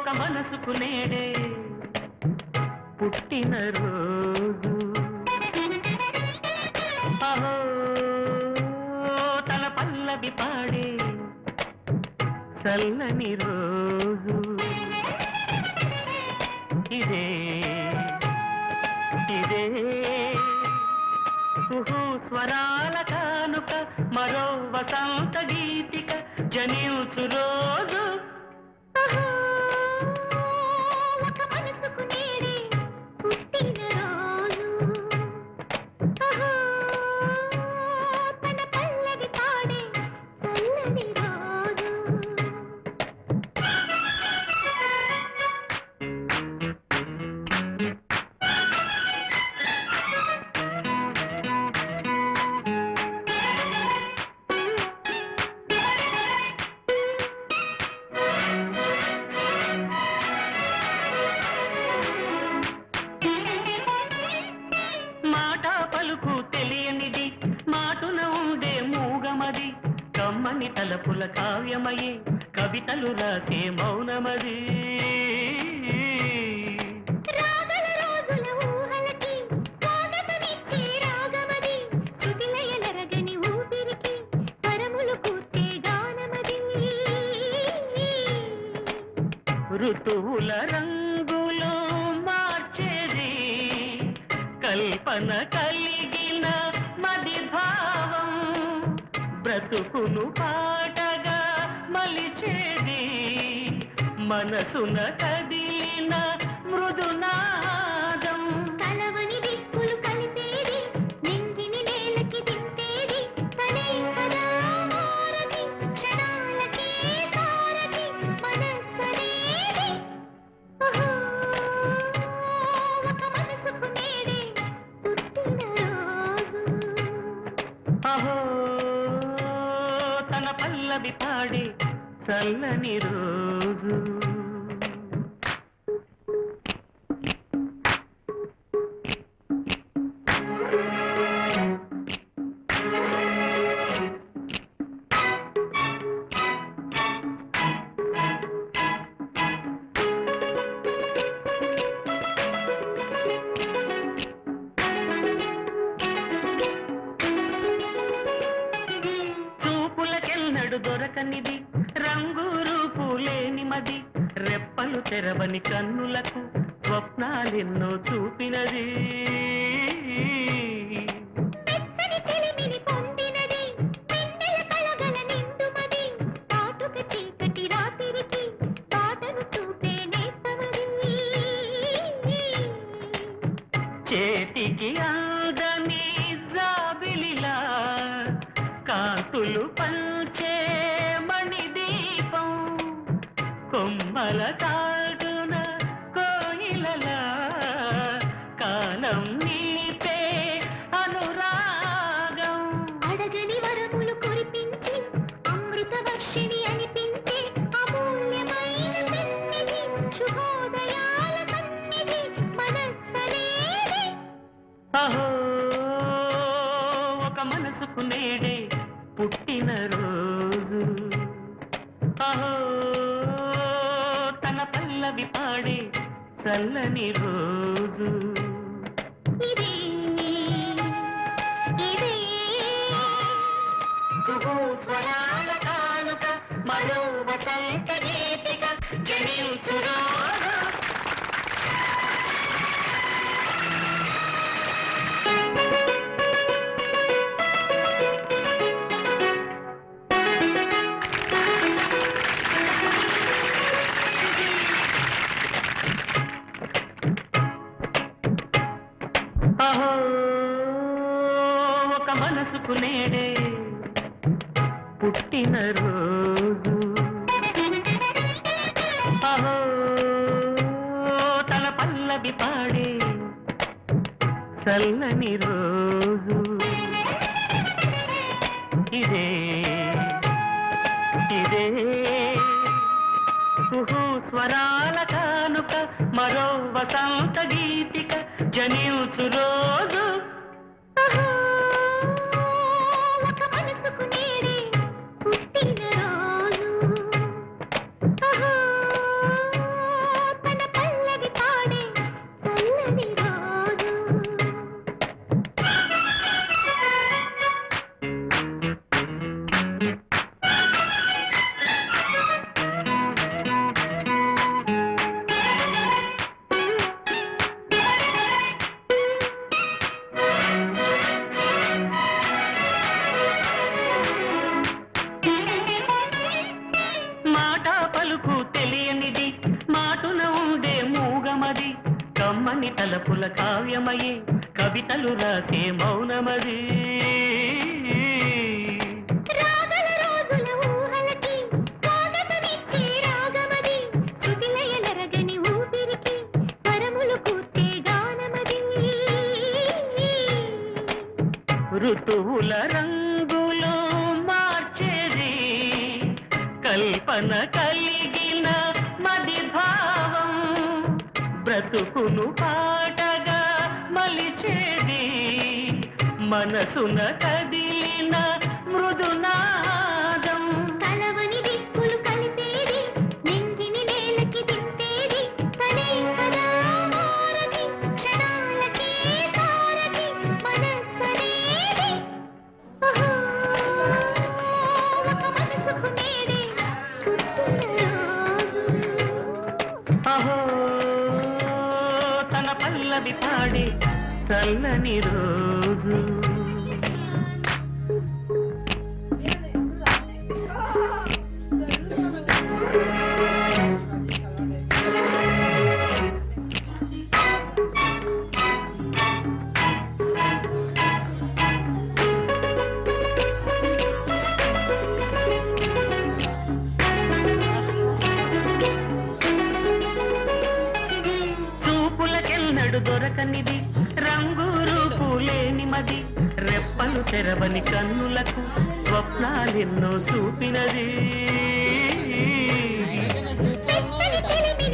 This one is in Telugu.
ఒక మనసుకు నేడే పుట్టిన రోజు అహో తన పల్లవి పాడే చల్లని రోజు ఇదే ఇదే కుహు స్వరాల కానుక మరో వసంత గీతిక జనించు రోజు ఒక మనసుకు నేడే పుట్టిన రోజు తన పల్లవి పాడే చల్లని రోజు తెలియనిది మాటున ఉండే మూగమది కమ్మని తలపుల కావ్యమయే కవితలు రాసే మౌనమది రాగల రోజుల ఊహలకి స్వాగతమిచ్చే రాగమది శృతిలయలరగని ఊపిరికి పరములు కూర్చే గానమది ఋతువుల రంగులు మార్చేది కల్పన కలిగిన మది భావం బ్రతుకును పాటగా మలిచేది మనసున కదిలిన మృదునాదం కలవని దిక్కులు కలిపేది నింగిని నేలకి దింపేది తనే కదా మారది క్షణాలకే సారది మనస్సనేది ఒక మనసుకు నేడే అహో తన పల్లవి పాడే చల్లని రోజు దొరకనిది రంగు రూపు లేని మది రెప్పలు తెరవని కన్నులకు స్వప్నాలెన్నో చూపినది చేతికి అందని జాబిలిలా కాంతులు పంచే మణిదీపం కొమ్మల తాటున కోయిలలా కాలం నీపే అనురాగం అడగని వరములు కురిపించి అమృత వర్షిణి అనిపించే అమూల్యమైన సన్నిధి శుభోదయాల సన్నిధి మనస్సనేది అహో ఒక మనసుకు నేడే పుట్టిన రోజు అహో తన పల్లవి పాడే చల్లని రోజు ఇదే ఇదే కుహు స్వరాల కానుక మరో వసంత గీతిక జనించు రోజు అహో ఒక మనసుకు నేడే పుట్టిన రోజు అహో తన పల్లవి పాడే చల్లని రోజు ఇదే ఇదే కుహు స్వరాల కానుక మరో వసంత గీతిక జనించు రోజు ఒక మనసుకు నేడే పుట్టిన రోజు పలుకు తెలియనిది మాటున ఉండే మూగమది కమ్మని తలపుల కావ్యమయే కవితలు రాసే మౌనమది రాగల రోజుల ఊహలకి స్వాగతమిచ్చే రాగమది శృతిలయలరగని ఊపిరికి స్వరములు కూర్చే గానమది ఋతువుల రంగులు మార్చేది కల్పన కలిగిన మది భావం బ్రతుకును పాటగా మలిచేది మనసున కదిలిన మృదునాదం కలవని దిక్కులు కలిపేది నింగిని నేలకి దింపేది తనే కదా మారది క్షణాలకే సారది మనస్సనేది ఓహో, ఒక మనసుకు నేడే పుట్టిన రోజు. అహో తన పల్లవి పాడే చల్లని రోజు చూపులకెన్నడు దొరకనిది రంగు రూపు లేని మది రెప్పలు తెరవని కన్నులకు స్వప్నాలెన్నో చూపినది మెత్తని తెలిమి